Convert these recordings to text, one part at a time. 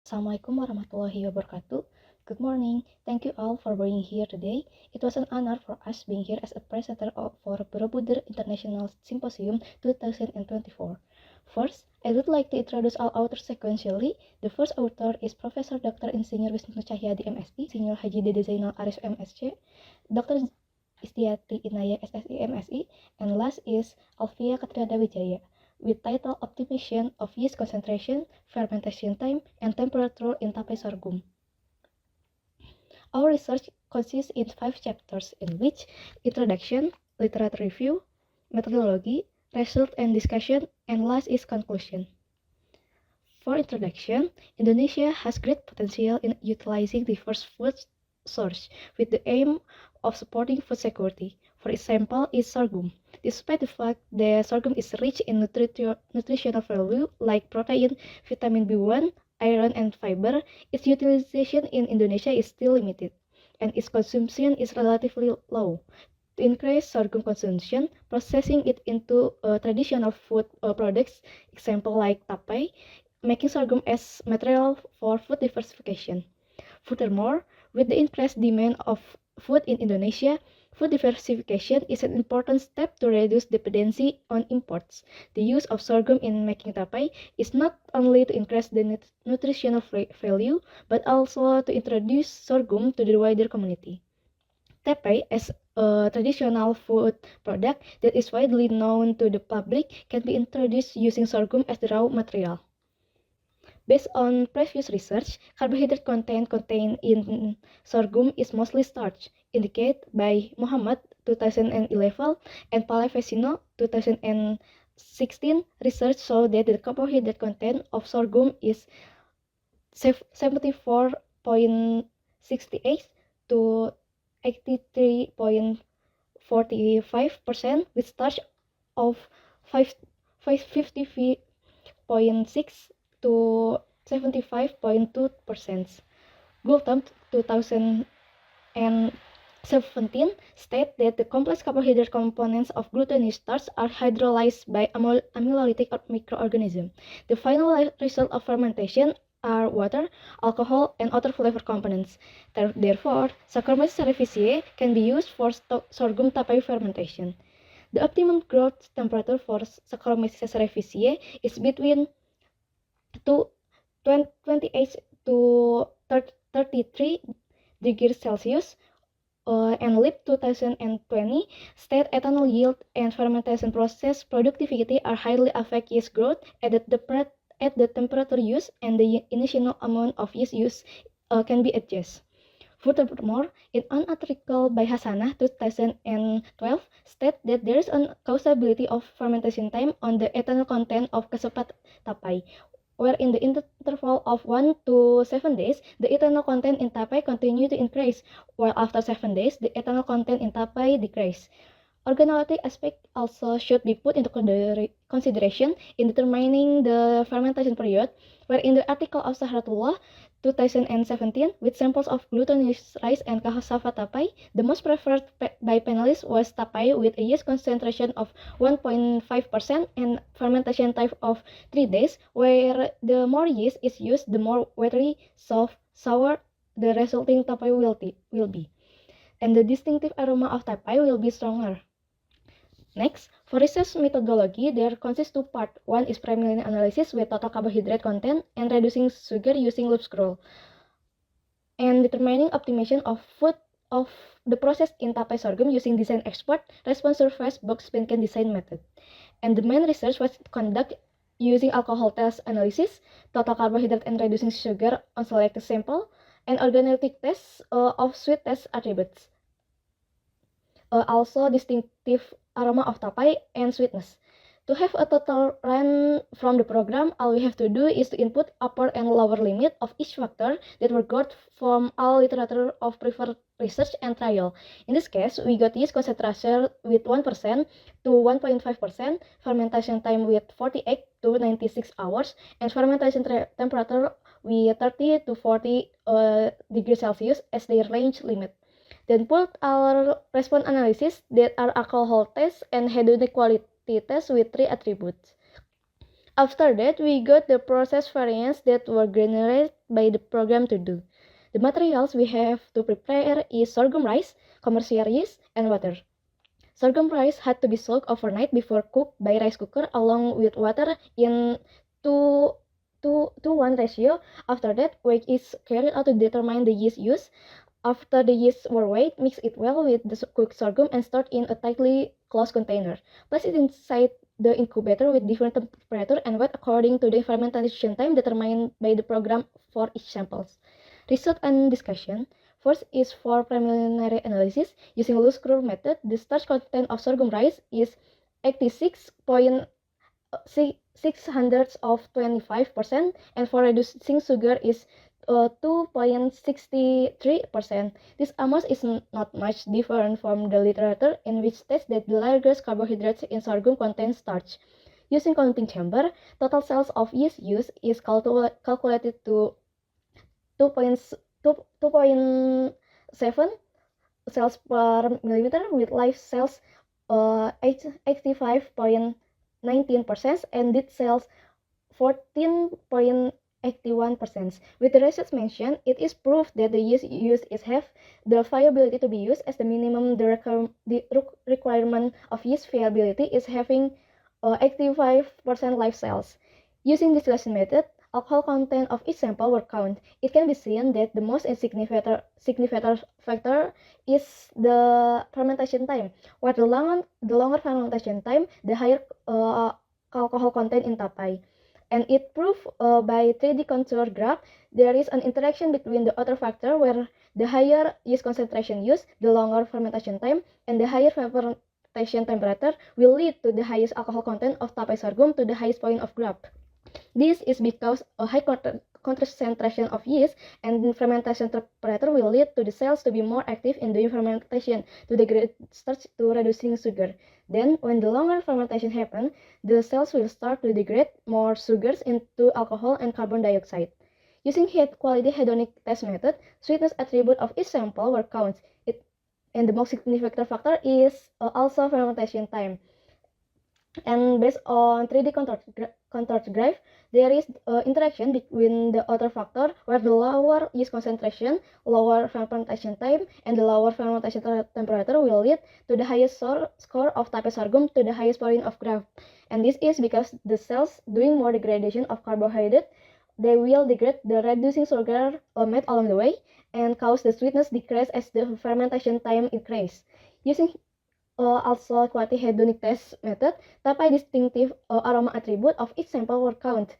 Assalamualaikum warahmatullahi wabarakatuh. Good morning. Thank you all for being here today. It was an honor for us being here as a presenter for Borobudur International Symposium 2024. First, I would like to introduce all authors sequentially. The first author is Professor Dr. Insinyur Wisnu Cahyadi MSc, Senior Haji Dede Zainal Arif MSc, Dr. Istiati Inaya SSI MSI, and last is Alfia Katriada Wijaya with title Optimization of Yeast Concentration, Fermentation Time, and Temperature in Tape Sorghum. Our research consists in 5 chapters in which introduction, literature review, methodology, result and discussion, and last is conclusion. For introduction, Indonesia has great potential in utilizing diverse food source with the aim of supporting food security. For example, is sorghum. Despite the fact that sorghum is rich in nutritional value like protein, vitamin B1, iron, and fiber, its utilization in Indonesia is still limited, and its consumption is relatively low. To increase sorghum consumption, processing it into traditional food products, example like tapai, making sorghum as material for food diversification. Furthermore, with the increased demand of food in Indonesia, food diversification is an important step to reduce dependency on imports. The use of sorghum in making tapai is not only to increase the nutritional value, but also to introduce sorghum to the wider community. Tapai, as a traditional food product that is widely known to the public, can be introduced using sorghum as the raw material. Based on previous research, carbohydrate content contained in sorghum is mostly starch, indicated by Muhammad 2011 and Pallavecino 2016. Research showed that the carbohydrate content of sorghum is 74.68 to 83.45%, with starch of 50.6 to 75.2%. Goulton 2017 state that the complex carbohydrate components of glutinous starch are hydrolyzed by amylolytic microorganisms. The final result of fermentation are water, alcohol, and other flavor components. Therefore, Saccharomyces cerevisiae can be used for sorghum tapai fermentation. The optimum growth temperature for Saccharomyces cerevisiae is between 28 to 33 degrees Celsius, and LIP 2020 state ethanol yield and fermentation process productivity are highly affect yeast growth at the temperature used, and the initial amount of yeast used can be adjusted. Furthermore, in an article by Hasanah 2012 state that there is a causability of fermentation time on the ethanol content of kesepat tapai, where in the interval of 1 to 7 days, the ethanol content in tapai continue to increase, while after 7 days, the ethanol content in tapai decrease. Organoleptic aspect also should be put into consideration in determining the fermentation period, where in the article of Sahratullah 2017, with samples of glutinous rice and cassava tapai, the most preferred by panelists was tapai with a yeast concentration of 1.5% and fermentation time of 3 days, where the more yeast is used, the more watery, soft, sour the resulting tapai will be, and the distinctive aroma of tapai will be stronger. Next, for research methodology, there consists two parts. One is preliminary analysis with total carbohydrate content and reducing sugar using loop scroll, and determining optimization of food of the process in tapai sorghum using design expert response surface box Benken design method. And the main research was conducted using alcohol test analysis, total carbohydrate and reducing sugar on selected sample, and organoleptic tests of sweet test attributes. Also distinctive aroma of tapai and sweetness. To have a total run from the program, all we have to do is to input upper and lower limit of each factor that were got from all literature of preferred research and trial. In this case, we got yeast concentration with 1% to 1.5%, fermentation time with 48 to 96 hours, and fermentation temperature with 30 to 40 degrees Celsius as their range limit. Then put our response analysis that are alcohol test and hedonic quality test with 3 attributes. After that, we got the process variants that were generated by the program to do. The materials we have to prepare is sorghum rice, commercial yeast, and water. Sorghum rice had to be soaked overnight before cooked by rice cooker along with water in 2:1 ratio. After that, weight is carried out to determine the yeast used. After the yeasts were weighed, mix it well with the cooked sorghum and store in a tightly closed container. Place it inside the incubator with different temperature and weight according to the fermentation time determined by the program for each samples. Result and discussion. First is for preliminary analysis. Using loose screw method, the starch content of sorghum rice is 86.625%, and for reducing sugar is 2.63%. This amount is not much different from the literature in which states that the largest carbohydrates in sorghum contain starch. Using counting chamber, total cells of yeast used is calculated to 2.7 cells per millimeter with live cells 85.19% and dead cells 14.81%. With the results mentioned, it is proof that the yeast used is have the viability to be used as the minimum. The requirement of yeast viability is having 85% live cells. Using distillation method, alcohol content of each sample were counted. It can be seen that the most significant factor is the fermentation time. Where the longer fermentation time, the higher alcohol content in tapai. And it proved by 3D contour graph, there is an interaction between the other factor where the higher yeast concentration used, the longer fermentation time, and the higher fermentation temperature will lead to the highest alcohol content of tapai sorghum to the highest point of graph. This is because a high concentration of yeast and fermentation temperature will lead to the cells to be more active in doing fermentation to degrade starch to reducing sugar. Then, when the longer fermentation happens, the cells will start to degrade more sugars into alcohol and carbon dioxide. Using heat quality hedonic test method, sweetness attribute of each sample were counted. And the most significant factor is also fermentation time. And based on 3D contour graph, there is interaction between the other factor where the lower yeast concentration, lower fermentation time, and the lower fermentation temperature will lead to the highest score of tapai sorghum to the highest point of graph. And this is because the cells doing more degradation of carbohydrate, they will degrade the reducing sugar made along the way and cause the sweetness decrease as the fermentation time increase. Using also quality hedonic test method, tapai distinctive aroma attribute of each sample were counted.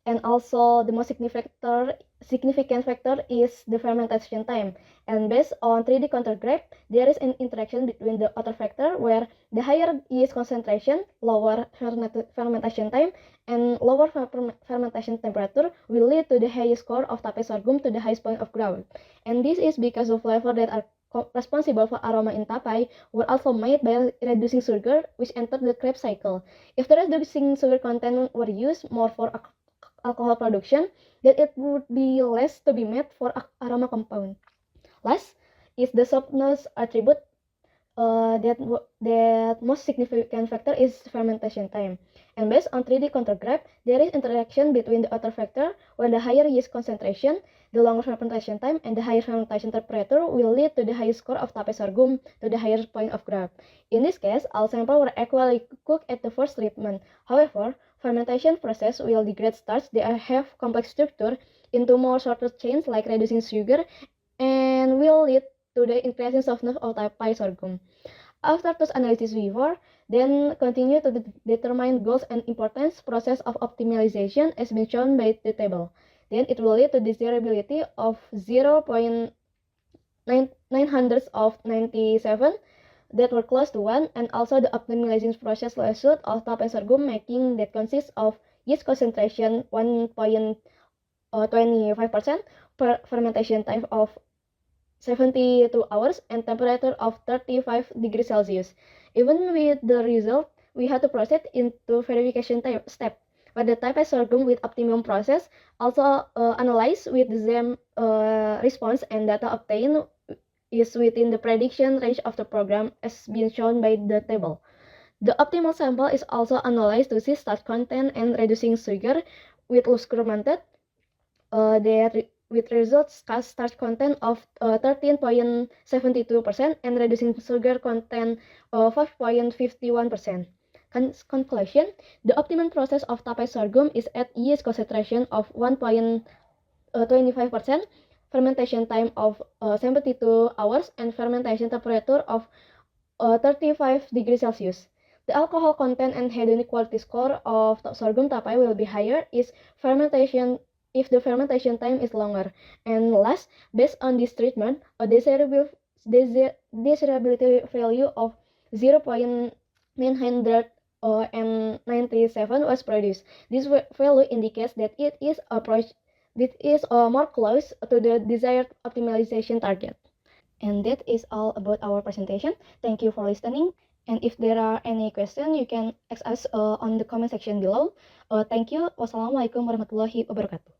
And also the most significant factor is the fermentation time. And based on 3D contour graph, there is an interaction between the other factor where the higher yeast concentration, lower fermentation time, and lower fermentation temperature will lead to the highest score of tapai sorghum to the highest point of growth. And this is because of flavor that are responsible for aroma in tapai were also made by reducing sugar, which entered the Krebs cycle. If the reducing sugar content were used more for alcohol production, then it would be less to be made for aroma compound. Last is the softness attribute. That most significant factor is fermentation time. And based on 3D contour graph, there is interaction between the other factor where the higher yeast concentration, the longer fermentation time, and the higher fermentation temperature will lead to the highest score of tapai sorghum to the higher point of graph. In this case, all samples were equally cooked at the first treatment. However, fermentation process will degrade starch. They have complex structure into more shorter chains like reducing sugar and will lead to the increasing softness of tapai sorghum. After those analysis before, then continue to determine goals and importance process of optimization as been shown by the table. Then it will lead to desirability of 0.997 that were close to 1, and also the optimization process result of tapai sorghum making that consists of yeast concentration 1.25%, fermentation time of 72 hours, and temperature of 35 degrees Celsius. Even with the result, we had to proceed into verification step, where the tapai sorghum with optimum process also analyzed with the same response and data obtained is within the prediction range of the program as been shown by the table. The optimal sample is also analyzed to see starch content and reducing sugar with Lusker method. With results starch content of 13.72% and reducing sugar content 5.51%. Conclusion: the optimum process of tape sorghum is at yeast concentration of 1.25%, fermentation time of 72 hours, and fermentation temperature of 35 degrees Celsius. The alcohol content and hedonic quality score of sorghum tapai will be higher if the fermentation time is longer. And last, based on this treatment, a desirability value of 0.997 was produced. This value indicates that it is more close to the desired optimization target. And that is all about our presentation. Thank you for listening. And if there are any questions, you can ask us on the comment section below. Thank you. Wassalamualaikum warahmatullahi wabarakatuh.